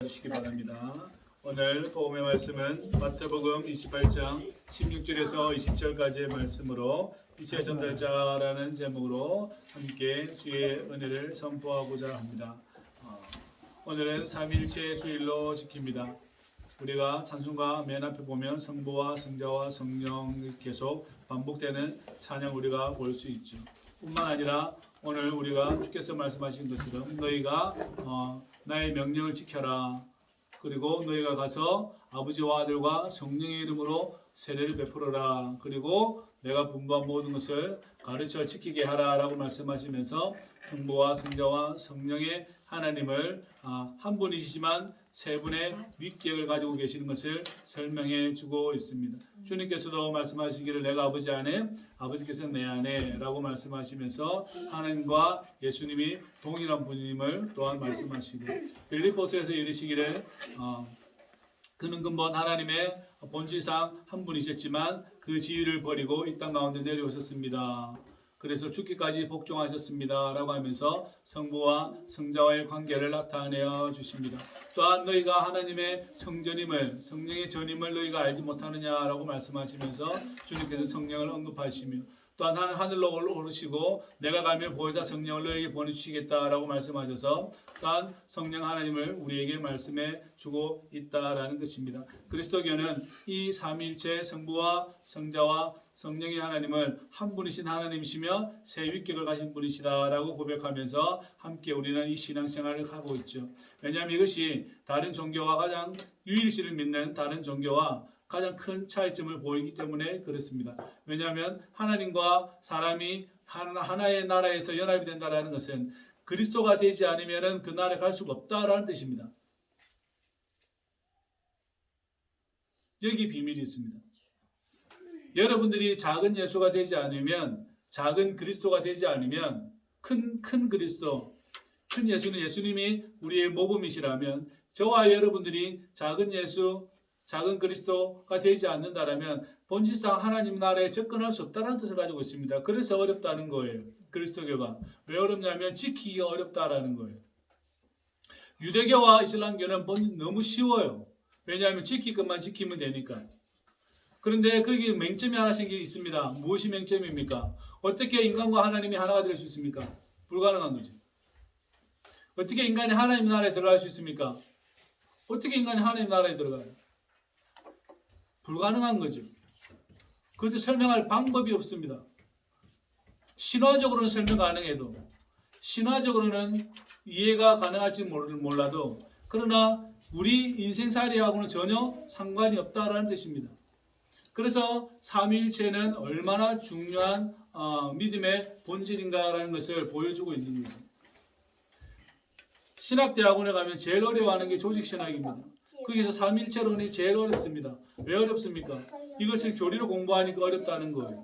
주시기 바랍니다. 오늘 복음의 말씀은 마태복음 28장 16절에서 20절까지의 말씀으로 이세 전달자라는 제목으로 함께 주의 은혜를 선포하고자 합니다. 오늘은 삼위일체 주일로 지킵니다. 우리가 찬송가 맨 앞에 보면 성부와 성자와 성령이 계속 반복되는 찬양 우리가 볼 수 있죠. 뿐만 아니라 오늘 우리가 주께서 말씀하신 것처럼 너희가 나의 명령을 지켜라. 그리고 너희가 가서 아버지와 아들과 성령의 이름으로 세례를 베풀어라. 그리고 내가 분부한 모든 것을 가르쳐 지키게 하라 라고 말씀하시면서 성부와 성자와 성령의 하나님을 한 분이시지만 세 분의 윗격을 가지고 계시는 것을 설명해 주고 있습니다. 주님께서도 말씀하시기를 내가 아버지 안에 아버지께서 내 안에 라고 말씀하시면서 하나님과 예수님이 동일한 분임을 또한 말씀하시고 빌립보서에서 이르시기를 그는 근본 하나님의 본질상 한 분이셨지만 그 지위를 버리고 이 땅 가운데 내려오셨습니다. 그래서 죽기까지 복종하셨습니다 라고 하면서 성부와 성자와의 관계를 나타내어 주십니다. 또한 너희가 하나님의 성전임을 성령의 전임을 너희가 알지 못하느냐라고 말씀하시면서 주님께서 성령을 언급하시며 또한 하늘로 오르시고 내가 가면 보혜사 성령을 너희에게 보내주시겠다라고 말씀하셔서 또한 성령 하나님을 우리에게 말씀해 주고 있다라는 것입니다. 그리스도교는 이 삼위일체 성부와 성자와 성령의 하나님을 한 분이신 하나님이시며 세 윗격을 가신 분이시다라고 고백하면서 함께 우리는 이 신앙생활을 하고 있죠. 왜냐하면 이것이 다른 종교와 가장 유일신을 믿는 다른 종교와 가장 큰 차이점을 보이기 때문에 그렇습니다. 왜냐하면 하나님과 사람이 하나의 나라에서 연합이 된다는 것은 그리스도가 되지 않으면 그 나라에 갈 수가 없다라는 뜻입니다. 여기 비밀이 있습니다. 여러분들이 작은 예수가 되지 않으면, 작은 그리스도가 되지 않으면 큰 그리스도, 큰 예수는 예수님이 우리의 모범이시라면 저와 여러분들이 작은 예수, 작은 그리스도가 되지 않는다라면 본질상 하나님 나라에 접근할 수 없다는 뜻을 가지고 있습니다. 그래서 어렵다는 거예요. 그리스도교가. 왜 어렵냐면 지키기가 어렵다라는 거예요. 유대교와 이슬람교는 너무 쉬워요. 왜냐하면 지킬 것만 지키면 되니까. 그런데 거기 맹점이 하나씩 있습니다. 무엇이 맹점입니까? 어떻게 인간과 하나님이 하나가 될 수 있습니까? 불가능한 거죠. 어떻게 인간이 하나님 나라에 들어갈 수 있습니까? 어떻게 인간이 하나님 나라에 들어가요? 불가능한 거죠. 그것을 설명할 방법이 없습니다. 신화적으로는 설명 가능해도 신화적으로는 이해가 가능할지 몰라도 그러나 우리 인생살이하고는 전혀 상관이 없다라는 뜻입니다. 그래서 삼위일체는 얼마나 중요한 믿음의 본질인가라는 것을 보여주고 있는 거죠. 신학대학원에 가면 제일 어려워하는 게 조직신학입니다. 거기서 삼위일체론이 제일 어렵습니다. 왜 어렵습니까? 이것을 교리로 공부하니까 어렵다는 거예요.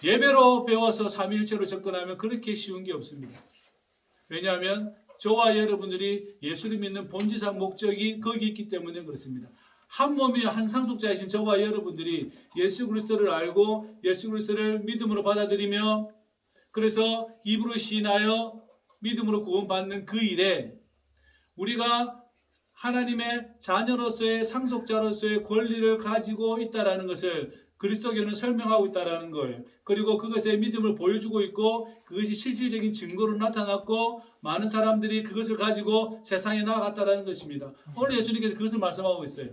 예배로 배워서 삼위일체로 접근하면 그렇게 쉬운 게 없습니다. 왜냐하면 저와 여러분들이 예수를 믿는 본질상 목적이 거기 있기 때문에 그렇습니다. 한 몸이 한 상속자이신 저와 여러분들이 예수 그리스도를 알고 예수 그리스도를 믿음으로 받아들이며 그래서 입으로 시인하여 믿음으로 구원받는 그 일에 우리가 하나님의 자녀로서의 상속자로서의 권리를 가지고 있다는 것을 그리스도교는 설명하고 있다는 거예요. 그리고 그것의 믿음을 보여주고 있고 그것이 실질적인 증거로 나타났고 많은 사람들이 그것을 가지고 세상에 나아갔다는 것입니다. 오늘 예수님께서 그것을 말씀하고 있어요.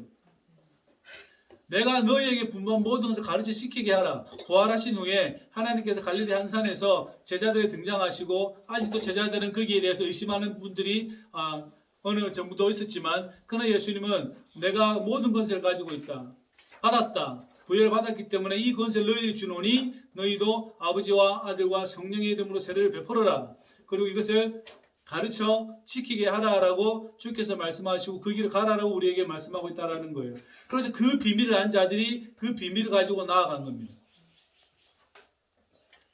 내가 너희에게 분부한 모든 것을 가르쳐 지키게 하라. 부활하신 후에 하나님께서 갈릴리 한산에서 제자들이 등장하시고 아직도 제자들은 거기에 대해서 의심하는 분들이 어느 정도 있었지만 그러나 예수님은 내가 모든 권세를 가지고 있다. 받았다. 부여를 받았기 때문에 이 권세를 너희에게 주노니 너희도 아버지와 아들과 성령의 이름으로 세례를 베풀어라. 그리고 이것을 가르쳐 지키게 하라라고 주께서 말씀하시고 그 길을 가라라고 우리에게 말씀하고 있다는 거예요. 그래서 그 비밀을 안 자들이 그 비밀을 가지고 나아간 겁니다.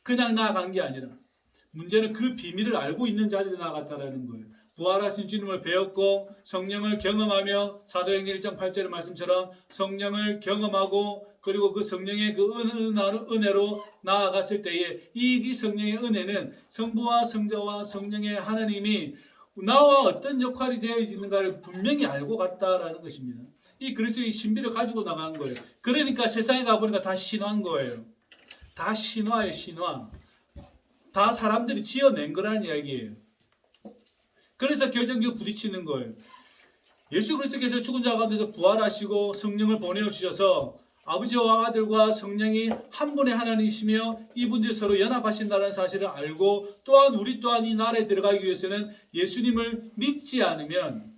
그냥 나아간 게 아니라 문제는 그 비밀을 알고 있는 자들이 나아갔다는 거예요. 부활하신 주님을 배웠고 성령을 경험하며 사도행전 1장 8절의 말씀처럼 성령을 경험하고 그리고 그 성령의 그 은혜로 나아갔을 때에 이 성령의 은혜는 성부와 성자와 성령의 하나님이 나와 어떤 역할이 되어지는가를 분명히 알고 갔다라는 것입니다. 이 그리스도의 신비를 가지고 나간 거예요. 그러니까 세상에 가보니까 다 신화인 거예요. 다 신화예요, 신화. 다 사람들이 지어낸 거라는 이야기예요. 그래서 결정적으로 부딪히는 거예요. 예수 그리스도께서 죽은 자 가운데서 부활하시고 성령을 보내주셔서 아버지와 아들과 성령이 한 분의 하나님이시며 이분들이 서로 연합하신다는 사실을 알고 또한 우리 또한 이 나라에 들어가기 위해서는 예수님을 믿지 않으면,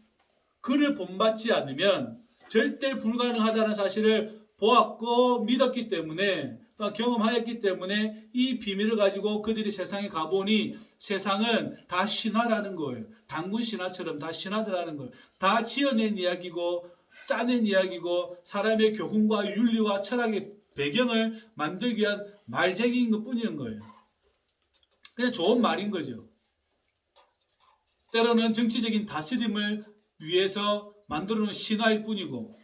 그를 본받지 않으면 절대 불가능하다는 사실을 보았고 믿었기 때문에, 또 경험하였기 때문에 이 비밀을 가지고 그들이 세상에 가보니 세상은 다 신화라는 거예요. 단군 신화처럼 다 신화들하는 거예요. 다 지어낸 이야기고 짜낸 이야기고 사람의 교훈과 윤리와 철학의 배경을 만들기 위한 말쟁이인 것뿐인 거예요. 그냥 좋은 말인 거죠. 때로는 정치적인 다스림을 위해서 만들어놓은 신화일 뿐이고,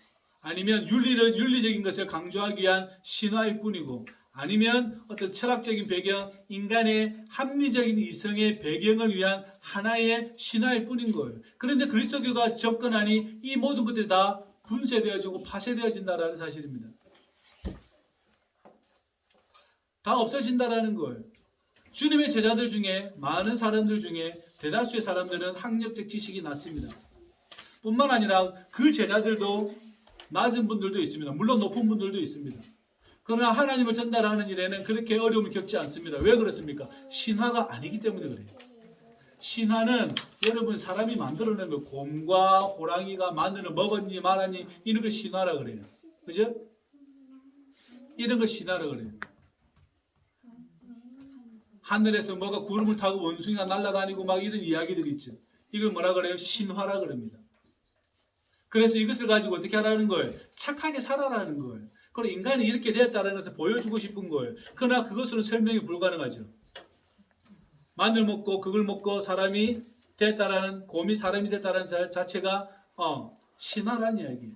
아니면 윤리적인 것을 강조하기 위한 신화일 뿐이고, 아니면 어떤 철학적인 배경, 인간의 합리적인 이성의 배경을 위한 하나의 신화일 뿐인 거예요. 그런데 그리스도교가 접근하니 이 모든 것들이 다 분쇄되어지고 파쇄되어진다는 사실입니다. 다 없어진다는 거예요. 주님의 제자들 중에, 많은 사람들 중에 대다수의 사람들은 학력적 지식이 낮습니다. 뿐만 아니라 그 제자들도 낮은 분들도 있습니다. 물론 높은 분들도 있습니다. 그러나 하나님을 전달하는 일에는 그렇게 어려움을 겪지 않습니다. 왜 그렇습니까? 신화가 아니기 때문에 그래요. 신화는 여러분 사람이 만들어낸 거, 곰과 호랑이가 마늘을 먹었니 말았니 이런 걸 신화라 그래요. 그죠? 이런 걸 신화라 그래요. 하늘에서 뭐가 구름을 타고 원숭이가 날아다니고 막 이런 이야기들이 있죠. 이걸 뭐라 그래요? 신화라 그럽니다. 그래서 이것을 가지고 어떻게 하라는 거예요? 착하게 살아라는 거예요. 그리고 인간이 이렇게 되었다는 것을 보여주고 싶은 거예요. 그러나 그것으로는 설명이 불가능하죠. 마늘 먹고 그걸 먹고 사람이 됐다라는, 곰이 사람이 됐다는 자체가 신화라는 이야기예요.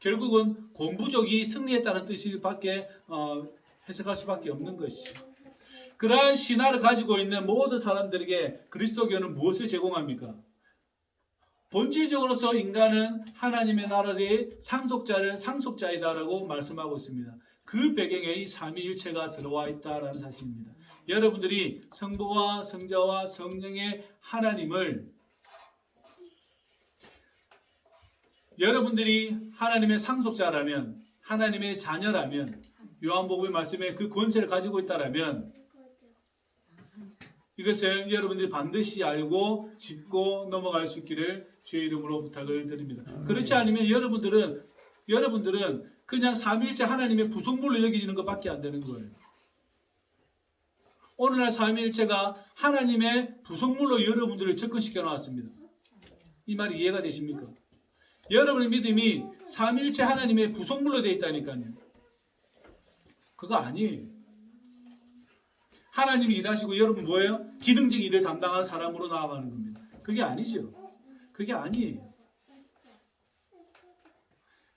결국은 곰부족이 승리했다는 뜻밖에 해석할 수밖에 없는 것이죠. 그러한 신화를 가지고 있는 모든 사람들에게 그리스도교는 무엇을 제공합니까? 본질적으로서 인간은 하나님의 나라의 상속자이다라고 말씀하고 있습니다. 그 배경에 이 삼위일체가 들어와 있다라는 사실입니다. 여러분들이 성부와 성자와 성령의 하나님을, 여러분들이 하나님의 상속자라면, 하나님의 자녀라면, 요한복음의 말씀에 그 권세를 가지고 있다라면 이것을 여러분들이 반드시 알고 짚고 넘어갈 수 있기를 주의 이름으로 부탁을 드립니다. 그렇지 않으면 여러분들은 그냥 삼위일체 하나님의 부속물로 여기지는 것밖에 안 되는 거예요. 오늘날 삼위일체가 하나님의 부속물로 여러분들을 접근시켜 놨습니다. 이 말이 이해가 되십니까? 여러분의 믿음이 삼위일체 하나님의 부속물로 되어 있다니까요. 그거 아니에요. 하나님이 일하시고 여러분 뭐예요? 기능적 일을 담당하는 사람으로 나아가는 겁니다. 그게 아니죠. 그게 아니에요.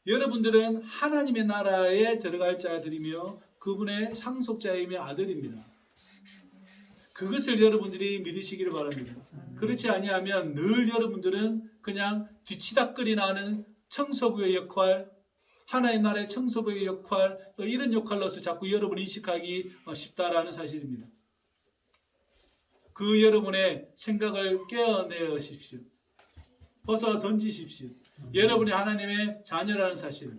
여러분들은 하나님의 나라에 들어갈 자들이며 그분의 상속자이며 아들입니다. 그것을 여러분들이 믿으시기를 바랍니다. 그렇지 아니하면 늘 여러분들은 그냥 뒤치다꺼리나 하는 청소부의 역할, 하나님 나라의 청소부의 역할, 이런 역할로서 자꾸 여러분이 인식하기 쉽다라는 사실입니다. 그 여러분의 생각을 깨어내십시오. 벗어 던지십시오. 여러분이 하나님의 자녀라는 사실,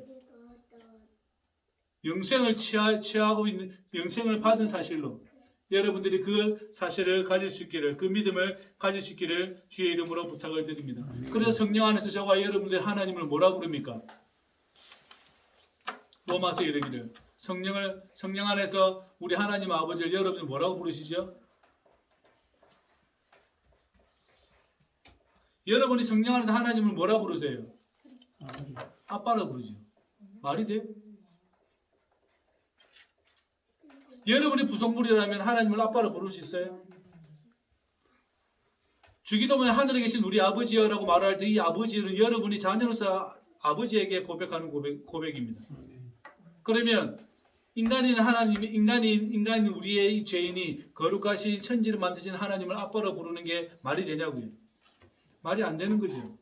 영생을 취하고 있는, 영생을 받은 사실로 여러분들이 그 사실을 가질 수 있기를, 그 믿음을 가질 수 있기를 주의 이름으로 부탁을 드립니다. 그래서 성령 안에서 저와 여러분들 하나님을 뭐라 부릅니까? 로마서 이르기를 성령 안에서 우리 하나님 아버지를 여러분이 뭐라고 부르시죠? 여러분이 성령 안에서 하나님을 뭐라 부르세요? 아빠라 부르죠. 말이 돼요? 여러분이 부속물이라면 하나님을 아빠라 부를 수 있어요? 주기도문에 하늘에 계신 우리 아버지여라고 말할 때 이 아버지는 여러분이 자녀로서 아버지에게 고백하는 고백입니다. 그러면 인간인 우리의 죄인이 거룩하신 천지를 만드신 하나님을 아빠로 부르는 게 말이 되냐고요. 말이 안 되는 거죠.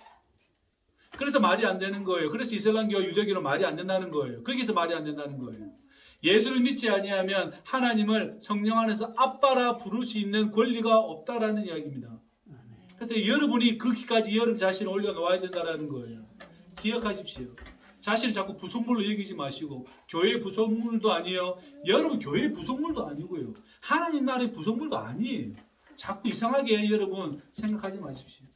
그래서 말이 안 되는 거예요. 그래서 이슬람교와 유대교는 말이 안 된다는 거예요. 거기서 말이 안 된다는 거예요. 예수를 믿지 아니하면 하나님을 성령 안에서 아빠라 부를 수 있는 권리가 없다라는 이야기입니다. 그래서 여러분이 거기까지 여러분 자신을 올려놓아야 된다는 거예요. 기억하십시오. 자신을 자꾸 부속물로 여기지 마시고, 교회의 부속물도 아니에요. 여러분 교회의 부속물도 아니고요. 하나님 나라의 부속물도 아니에요. 자꾸 이상하게 여러분 생각하지 마십시오.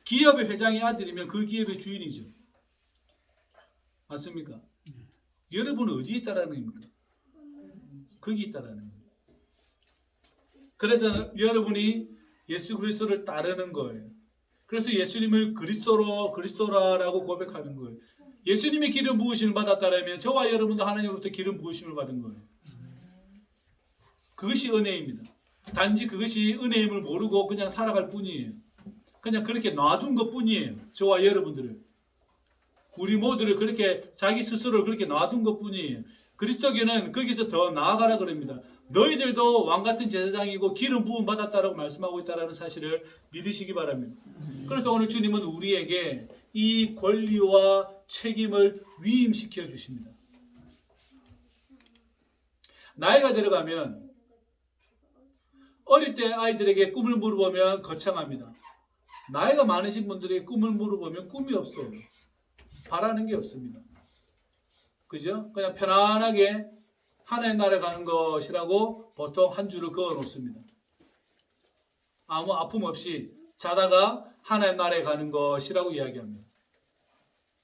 기업의 회장의 아들이면 그 기업의 주인이죠. 맞습니까? 여러분은 어디에 있다라는 겁니까? 거기 있다라는 거예요. 그래서 여러분이 예수 그리스도를 따르는 거예요. 그래서 예수님을 그리스도라라고 고백하는 거예요. 예수님이 기름 부으심을 받았다라면 저와 여러분도 하나님으로부터 기름 부으심을 받은 거예요. 그것이 은혜입니다. 단지 그것이 은혜임을 모르고 그냥 살아갈 뿐이에요. 그냥 그렇게 놔둔 것 뿐이에요. 저와 여러분들을. 우리 모두를 그렇게 자기 스스로를 그렇게 놔둔 것 뿐이에요. 그리스도교는 거기서 더 나아가라 그럽니다. 너희들도 왕같은 제사장이고 기름 부음 받았다라고 말씀하고 있다는 사실을 믿으시기 바랍니다. 그래서 오늘 주님은 우리에게 이 권리와 책임을 위임시켜 주십니다. 나이가 들어가면 어릴 때 아이들에게 꿈을 물어보면 거창합니다. 나이가 많으신 분들에게 꿈을 물어보면 꿈이 없어요. 바라는 게 없습니다. 그죠? 그냥 편안하게 하나의 나라에 가는 것이라고 보통 한 줄을 그어 놓습니다. 아무 아픔 없이 자다가 하나의 나라에 가는 것이라고 이야기합니다.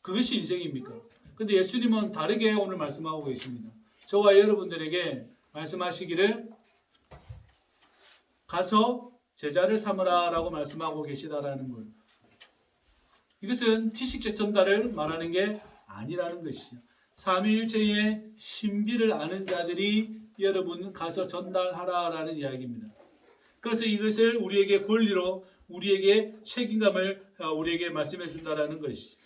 그것이 인생입니까? 근데 예수님은 다르게 오늘 말씀하고 계십니다. 저와 여러분들에게 말씀하시기를 가서 제자를 삼으라 라고 말씀하고 계시다라는 거예요. 이것은 지식적 전달을 말하는 게 아니라는 것이죠. 삼위일체의 신비를 아는 자들이 여러분 가서 전달하라라는 이야기입니다. 그래서 이것을 우리에게 권리로 우리에게 책임감을 우리에게 말씀해 준다라는 것이죠.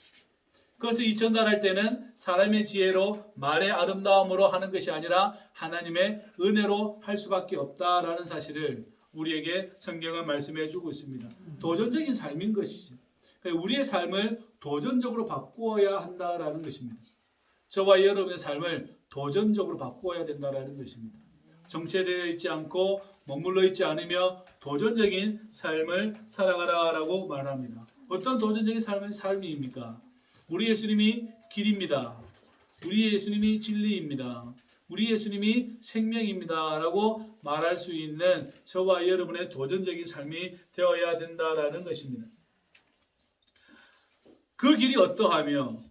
그래서 이 전달할 때는 사람의 지혜로 말의 아름다움으로 하는 것이 아니라 하나님의 은혜로 할 수밖에 없다라는 사실을 우리에게 성경은 말씀해 주고 있습니다. 도전적인 삶인 것이죠. 우리의 삶을 도전적으로 바꾸어야 한다라는 것입니다. 저와 여러분의 삶을 도전적으로 바꾸어야 된다라는 것입니다. 정체되어 있지 않고 머물러 있지 않으며 도전적인 삶을 살아가라라고 말합니다. 어떤 도전적인 삶입니까? 우리 예수님이 길입니다. 우리 예수님이 진리입니다. 우리 예수님이 생명입니다. 라고 말할 수 있는 저와 여러분의 도전적인 삶이 되어야 된다라는 것입니다. 그 길이 어떠하며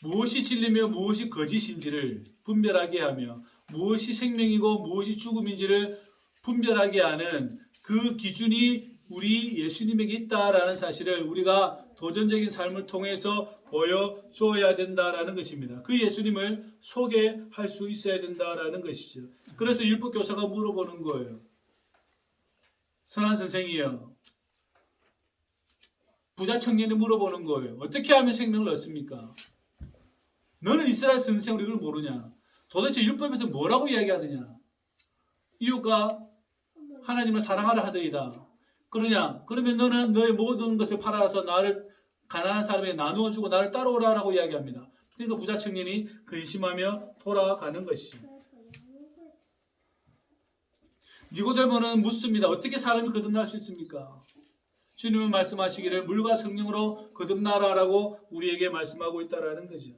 무엇이 진리며 무엇이 거짓인지를 분별하게 하며 무엇이 생명이고 무엇이 죽음인지를 분별하게 하는 그 기준이 우리 예수님에게 있다라는 사실을 우리가 도전적인 삶을 통해서 보여줘야 된다라는 것입니다. 그 예수님을 소개할 수 있어야 된다라는 것이죠. 그래서 율법교사가 물어보는 거예요. 선한 선생이여, 부자 청년이 물어보는 거예요. 어떻게 하면 생명을 얻습니까? 너는 이스라엘 선생으로 이걸 모르냐? 도대체 율법에서 뭐라고 이야기하느냐? 이웃과 하나님을 사랑하라 하더이다. 그러냐? 그러면 너는 너의 모든 것을 팔아서 나를 가난한 사람에게 나누어 주고 나를 따라오라라고 이야기합니다. 그러니까 부자 청년이 근심하며 돌아가는 것이죠. 니고데모는 묻습니다. 어떻게 사람이 거듭날 수 있습니까? 주님은 말씀하시기를 물과 성령으로 거듭나라라고 우리에게 말씀하고 있다라는 거죠.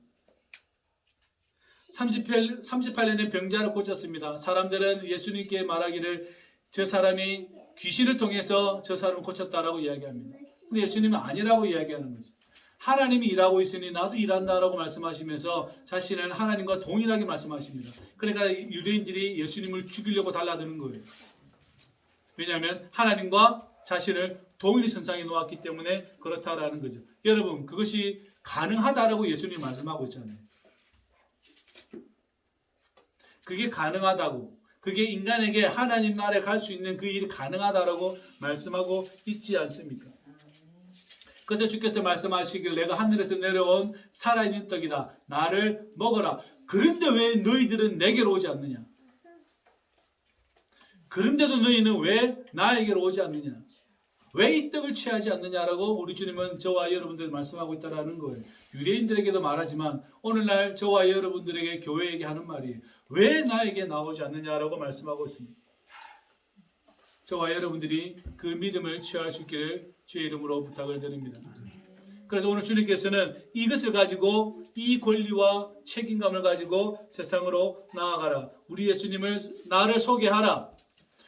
38년의 병자를 고쳤습니다. 사람들은 예수님께 말하기를 저 사람이 귀신을 통해서 저 사람을 고쳤다라고 이야기합니다. 근데 예수님은 아니라고 이야기하는 거죠. 하나님이 일하고 있으니 나도 일한다라고 말씀하시면서 자신은 하나님과 동일하게 말씀하십니다. 그러니까 유대인들이 예수님을 죽이려고 달라드는 거예요. 왜냐하면 하나님과 자신을 동일히 선상에 놓았기 때문에 그렇다라는 거죠. 여러분, 그것이 가능하다라고 예수님이 말씀하고 있잖아요. 그게 가능하다고, 그게 인간에게 하나님 나라에 갈 수 있는 그 일이 가능하다라고 말씀하고 있지 않습니까? 그래서 주께서 말씀하시길 내가 하늘에서 내려온 살아있는 떡이다. 나를 먹어라. 그런데 왜 너희들은 내게로 오지 않느냐? 그런데도 너희는 왜 나에게로 오지 않느냐? 왜 이 떡을 취하지 않느냐라고 우리 주님은 저와 여러분들 말씀하고 있다는 거예요. 유대인들에게도 말하지만 오늘날 저와 여러분들에게 교회에게 하는 말이 왜 나에게 나오지 않느냐라고 말씀하고 있습니다. 저와 여러분들이 그 믿음을 취할 수 있기를 주의 이름으로 부탁을 드립니다. 그래서 오늘 주님께서는 이것을 가지고 이 권리와 책임감을 가지고 세상으로 나아가라. 우리 예수님을 나를 소개하라.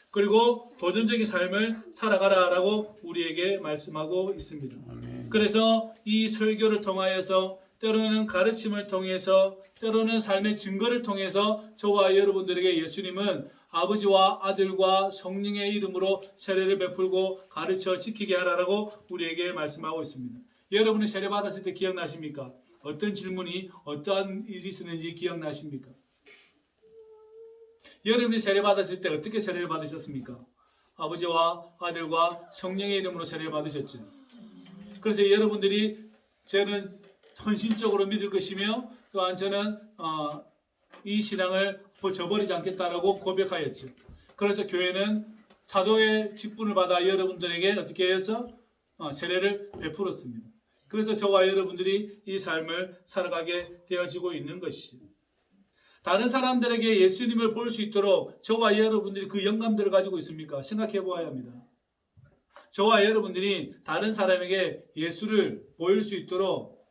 그리고 도전적인 삶을 살아가라 라고 우리에게 말씀하고 있습니다. 아멘. 그래서 이 설교를 통하여서 때로는 가르침을 통해서 때로는 삶의 증거를 통해서 저와 여러분들에게 예수님은 아버지와 아들과 성령의 이름으로 세례를 베풀고 가르쳐 지키게 하라라고 우리에게 말씀하고 있습니다. 여러분이 세례 받았을 때 기억나십니까? 어떤 질문이 어떠한 일이 있었는지 기억나십니까? 여러분이 세례 받았을 때 어떻게 세례를 받으셨습니까? 아버지와 아들과 성령의 이름으로 세례를 받으셨죠. 그래서 여러분들이 저는 헌신적으로 믿을 것이며 또한 저는 이 신앙을 저버리지 않겠다라고 고백하였죠. 그래서 교회는 사도의 직분을 받아 여러분들에게 어떻게 해서 세례를 베풀었습니다. 그래서 저와 여러분들이 이 삶을 살아가게 되어지고 있는 것이죠. 다른 사람들에게 예수님을 볼 수 있도록 저와 여러분들이 그 영감들을 가지고 있습니까? 생각해 보아야 합니다. 저와 여러분들이 다른 사람에게 예수를 보일 수 있도록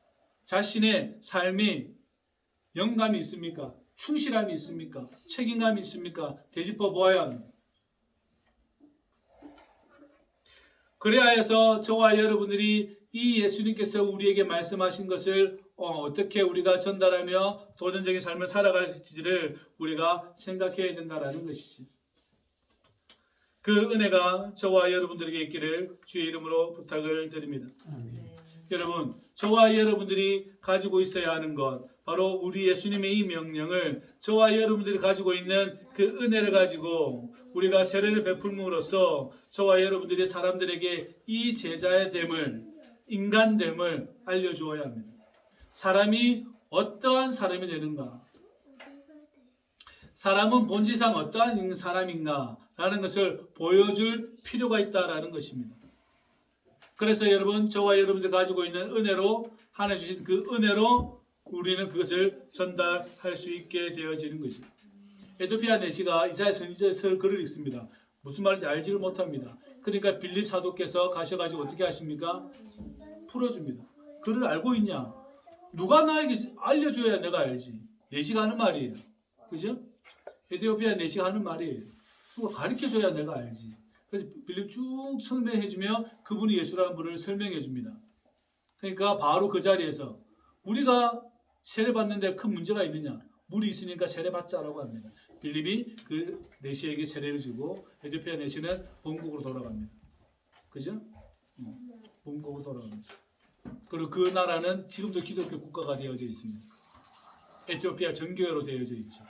자신의 삶이 영감이 있습니까? 충실함이 있습니까? 책임감이 있습니까? 되짚어 보아야 합니다. 그래야 해서 저와 여러분들이 이 예수님께서 우리에게 말씀하신 것을 어떻게 우리가 전달하며 도전적인 삶을 살아갈지를 우리가 생각해야 된다는 것이지. 그 은혜가 저와 여러분들에게 있기를 주의 이름으로 부탁을 드립니다. 여러분, 저와 여러분들이 가지고 있어야 하는 것, 바로 우리 예수님의 이 명령을 저와 여러분들이 가지고 있는 그 은혜를 가지고 우리가 세례를 베풀므로써 저와 여러분들이 사람들에게 이 제자의 됨을, 인간됨을 알려주어야 합니다. 사람이 어떠한 사람이 되는가? 사람은 본질상 어떠한 사람인가? 라는 것을 보여줄 필요가 있다라는 것입니다. 그래서 여러분, 저와 여러분들 가지고 있는 은혜로, 하나님 주신 그 은혜로 우리는 그것을 전달할 수 있게 되어지는 것입니다. 에도피아 내시가 이사야 선지자서 글을 읽습니다. 무슨 말인지 알지를 못합니다. 그러니까 빌립 사도께서 가셔가지고 어떻게 하십니까? 풀어줍니다. 글을 알고 있냐? 누가 나에게 알려줘야 내가 알지. 내시가 하는 말이에요. 그죠? 에티오피아 내시가 하는 말이에요. 누가 가르쳐줘야 내가 알지. 그래서 빌립 쭉 설명해주며 그분이 예수라는 분을 설명해줍니다. 그러니까 바로 그 자리에서 우리가 세례 받는데 큰 문제가 있느냐? 물이 있으니까 세례 받자라고 합니다. 빌립이 그 내시에게 세례를 주고 에티오피아 내시는 본국으로 돌아갑니다. 그죠? 본국으로 돌아갑니다. 그리고 그 나라는 지금도 기독교 국가가 되어져 있습니다. 에티오피아 정교회로 되어져 있죠.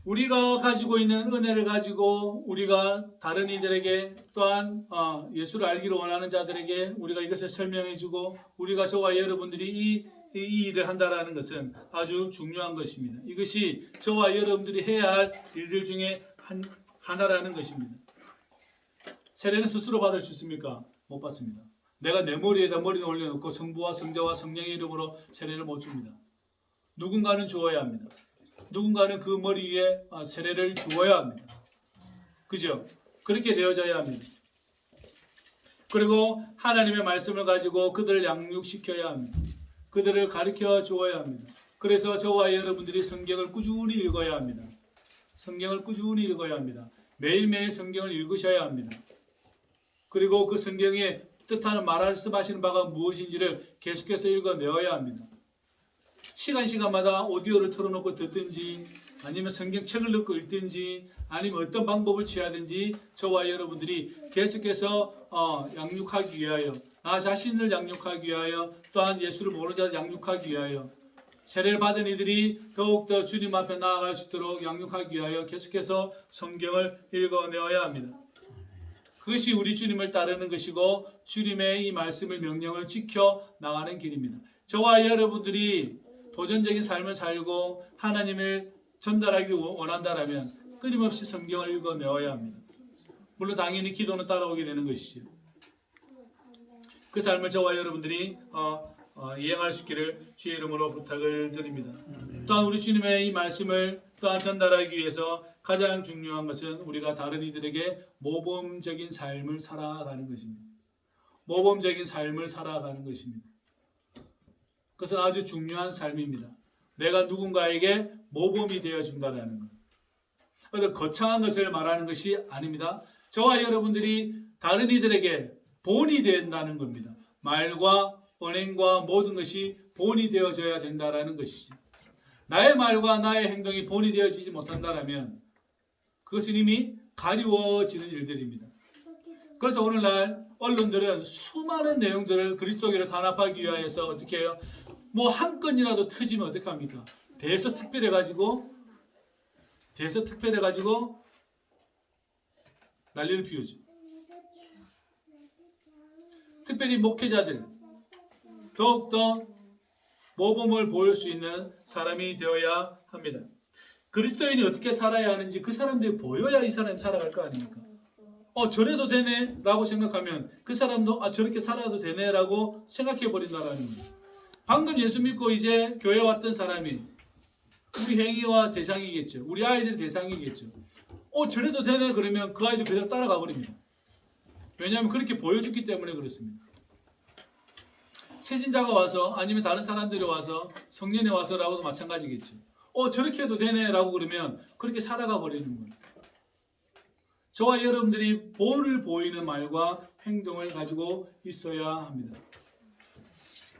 우리가 가지고 있는 은혜를 가지고 우리가 다른 이들에게 또한 예수를 알기를 원하는 자들에게 우리가 이것을 설명해주고 우리가 저와 여러분들이 이 일을 한다라는 것은 아주 중요한 것입니다. 이것이 저와 여러분들이 해야 할 일들 중에 하나라는 것입니다. 세례는 스스로 받을 수 있습니까? 못 받습니다. 내가 내 머리에다 머리를 올려놓고 성부와 성자와 성령의 이름으로 세례를 못 줍니다. 누군가는 주어야 합니다. 누군가는 그 머리 위에 세례를 주어야 합니다. 그죠? 그렇게 되어져야 합니다. 그리고 하나님의 말씀을 가지고 그들을 양육시켜야 합니다. 그들을 가르쳐 주어야 합니다. 그래서 저와 여러분들이 성경을 꾸준히 읽어야 합니다. 성경을 꾸준히 읽어야 합니다. 매일매일 성경을 읽으셔야 합니다. 그리고 그 성경에 뜻하는 말씀하시는 바가 무엇인지를 계속해서 읽어내어야 합니다. 시간마다 오디오를 틀어놓고 듣든지 아니면 성경책을 읽고 읽든지 아니면 어떤 방법을 취하든지 저와 여러분들이 계속해서 양육하기 위하여 나 자신을 양육하기 위하여 또한 예수를 모르는 자를 양육하기 위하여 세례를 받은 이들이 더욱더 주님 앞에 나아갈 수 있도록 양육하기 위하여 계속해서 성경을 읽어내어야 합니다. 그것이 우리 주님을 따르는 것이고 주님의 이 말씀을 명령을 지켜 나가는 길입니다. 저와 여러분들이 도전적인 삶을 살고 하나님을 전달하기 원한다라면 끊임없이 성경을 읽어 내어야 합니다. 물론 당연히 기도는 따라오게 되는 것이죠. 그 삶을 저와 여러분들이 이행할 수 있기를 주의 이름으로 부탁을 드립니다. 또한 우리 주님의 이 말씀을 또한 전달하기 위해서 가장 중요한 것은 우리가 다른 이들에게 모범적인 삶을 살아가는 것입니다. 모범적인 삶을 살아가는 것입니다. 그것은 아주 중요한 삶입니다. 내가 누군가에게 모범이 되어준다는 것. 어떤 거창한 것을 말하는 것이 아닙니다. 저와 여러분들이 다른 이들에게 본이 된다는 겁니다. 말과 언행과 모든 것이 본이 되어져야 된다는 것이지. 나의 말과 나의 행동이 본이 되어지지 못한다면 그것은 이미 가리워지는 일들입니다. 그래서 오늘날 언론들은 수많은 내용들을 그리스도교를 단합하기 위해서 어떻게 해요? 뭐 한 건이라도 터지면 어떡합니까? 대서특별해가지고 난리를 피우죠. 특별히 목회자들 더욱더 모범을 보일 수 있는 사람이 되어야 합니다. 그리스도인이 어떻게 살아야 하는지 그 사람들이 보여야 이 사람이 살아갈 거 아닙니까? 저래도 되네 라고 생각하면 그 사람도 저렇게 살아도 되네 라고 생각해 버린다라는 거예요. 방금 예수 믿고 이제 교회 왔던 사람이 우리 행위와 대상이겠죠. 우리 아이들이 대상이겠죠. 저래도 되네 그러면 그 아이들 그대로 따라가 버립니다. 왜냐하면 그렇게 보여줬기 때문에 그렇습니다. 세진자가 와서 아니면 다른 사람들이 와서 성년에 와서라고도 마찬가지겠죠. 저렇게 해도 되네 라고 그러면 그렇게 살아가 버리는 거예요. 저와 여러분들이 본을 보이는 말과 행동을 가지고 있어야 합니다.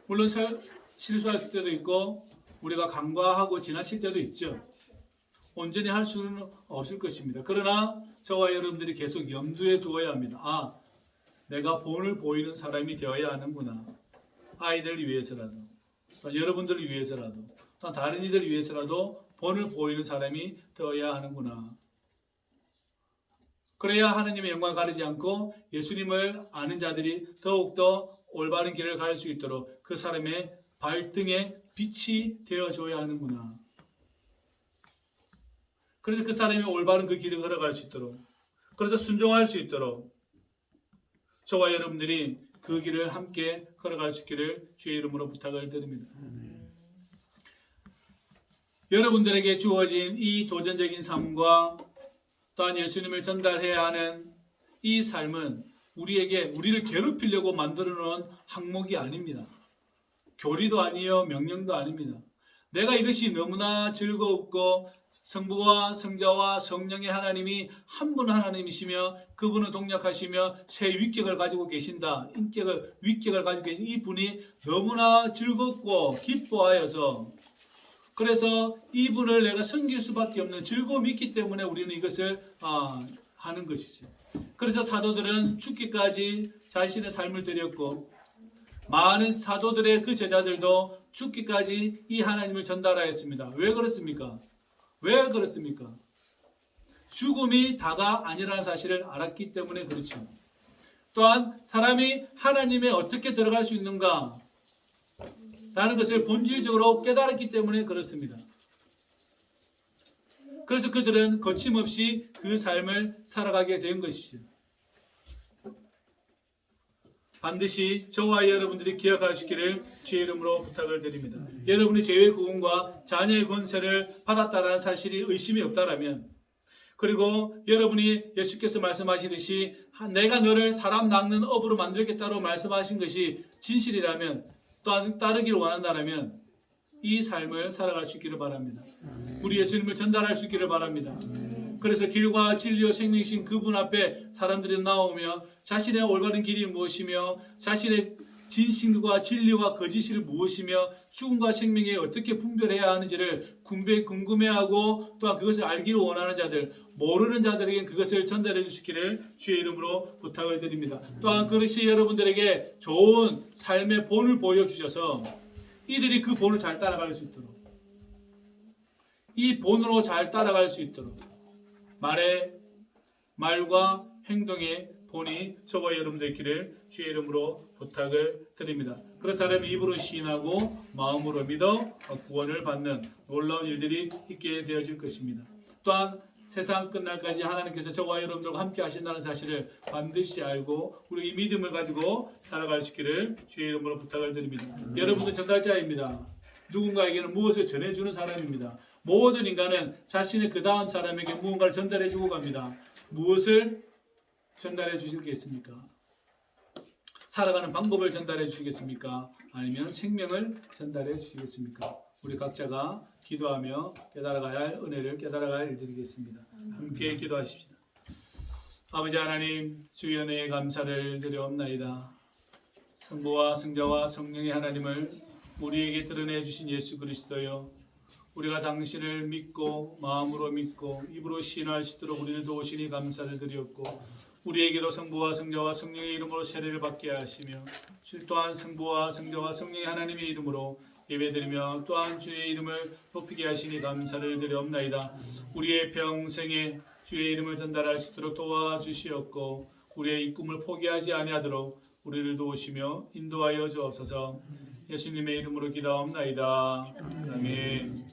물론 실수할 때도 있고 우리가 간과하고 지나칠 때도 있죠. 온전히 할 수는 없을 것입니다. 그러나 저와 여러분들이 계속 염두에 두어야 합니다. 내가 본을 보이는 사람이 되어야 하는구나. 아이들을 위해서라도, 또 여러분들을 위해서라도, 또 다른 이들을 위해서라도 본을 보이는 사람이 되어야 하는구나. 그래야 하느님의 영광을 가리지 않고 예수님을 아는 자들이 더욱더 올바른 길을 갈 수 있도록 그 사람의 발등에 빛이 되어줘야 하는구나. 그래서 그 사람이 올바른 그 길을 걸어갈 수 있도록, 그래서 순종할 수 있도록 저와 여러분들이 그 길을 함께 걸어갈 수 있기를 주의 이름으로 부탁을 드립니다. 여러분들에게 주어진 이 도전적인 삶과 또한 예수님을 전달해야 하는 이 삶은 우리를 괴롭히려고 만들어 놓은 항목이 아닙니다. 교리도 아니요 명령도 아닙니다. 내가 이것이 너무나 즐겁고 성부와 성자와 성령의 하나님이 한 분 하나님이시며 그분은 동력하시며 새 위격을 가지고 계신다. 위격을 가지고 계신 이 분이 너무나 즐겁고 기뻐하여서 그래서 이분을 내가 섬길 수밖에 없는 즐거움이 있기 때문에 우리는 이것을 하는 것이죠. 그래서 사도들은 죽기까지 자신의 삶을 드렸고 많은 사도들의 그 제자들도 죽기까지 이 하나님을 전달하였습니다. 왜 그렇습니까? 죽음이 다가 아니라는 사실을 알았기 때문에 그렇죠. 또한 사람이 하나님에 어떻게 들어갈 수 있는가 라는 것을 본질적으로 깨달았기 때문에 그렇습니다. 그래서 그들은 거침없이 그 삶을 살아가게 된 것이죠. 반드시 저와 여러분들이 기억하시기를 주의 이름으로 부탁을 드립니다. 여러분이 죄의 구원과 자녀의 권세를 받았다는 사실이 의심이 없다라면, 그리고 여러분이 예수께서 말씀하시듯이 내가 너를 사람 낚는 업으로 만들겠다고 말씀하신 것이 진실이라면, 또한 따르기를 원한다면 이 삶을 살아갈 수 있기를 바랍니다. 우리 예수님을 전달할 수 있기를 바랍니다. 그래서 길과 진리와 생명이신 그분 앞에 사람들이 나오며 자신의 올바른 길이 무엇이며 자신의 진실과 진리와 거짓이 무엇이며 죽음과 생명에 어떻게 분별해야 하는지를 궁금해하고 또한 그것을 알기를 원하는 자들, 모르는 자들에게 그것을 전달해 주시기를 주의 이름으로 부탁을 드립니다. 또한 그것이 여러분들에게 좋은 삶의 본을 보여주셔서 이들이 그 본을 잘 따라갈 수 있도록, 이 본으로 잘 따라갈 수 있도록 말과 행동에 보니 저와 여러분들 있기를 주의 이름으로 부탁을 드립니다. 그렇다면 입으로 시인하고 마음으로 믿어 구원을 받는 놀라운 일들이 있게 되어질 것입니다. 또한 세상 끝날까지 하나님께서 저와 여러분들과 함께 하신다는 사실을 반드시 알고 우리 이 믿음을 가지고 살아갈 수 있기를 주의 이름으로 부탁을 드립니다. 여러분들 전달자입니다. 누군가에게는 무엇을 전해주는 사람입니다. 모든 인간은 자신의 그 다음 사람에게 무언가를 전달해주고 갑니다. 무엇을 전달해 주시겠습니까? 살아가는 방법을 전달해 주시겠습니까? 아니면 생명을 전달해 주시겠습니까? 우리 각자가 기도하며 깨달아가야 할 은혜를 깨달아가야 할 일들이겠습니다. 함께 기도하십시다. 아버지 하나님, 주의 은혜에 감사를 드려옵나이다. 성부와 성자와 성령의 하나님을 우리에게 드러내 주신 예수 그리스도여, 우리가 당신을 믿고 마음으로 믿고 입으로 신뢰할 수 있도록 우리를 도우시니 감사를 드렸고, 우리에게도 성부와 성자와 성령의 이름으로 세례를 받게 하시며 주 또한 성부와 성자와 성령의 하나님의 이름으로 예배드리며 또한 주의 이름을 높이게 하시니 감사를 드려옵나이다. 우리의 평생에 주의 이름을 전달할 수 있도록 도와주시옵고 우리의 이 꿈을 포기하지 아니하도록 우리를 도우시며 인도하여 주옵소서. 예수님의 이름으로 기도하옵나이다. 아멘.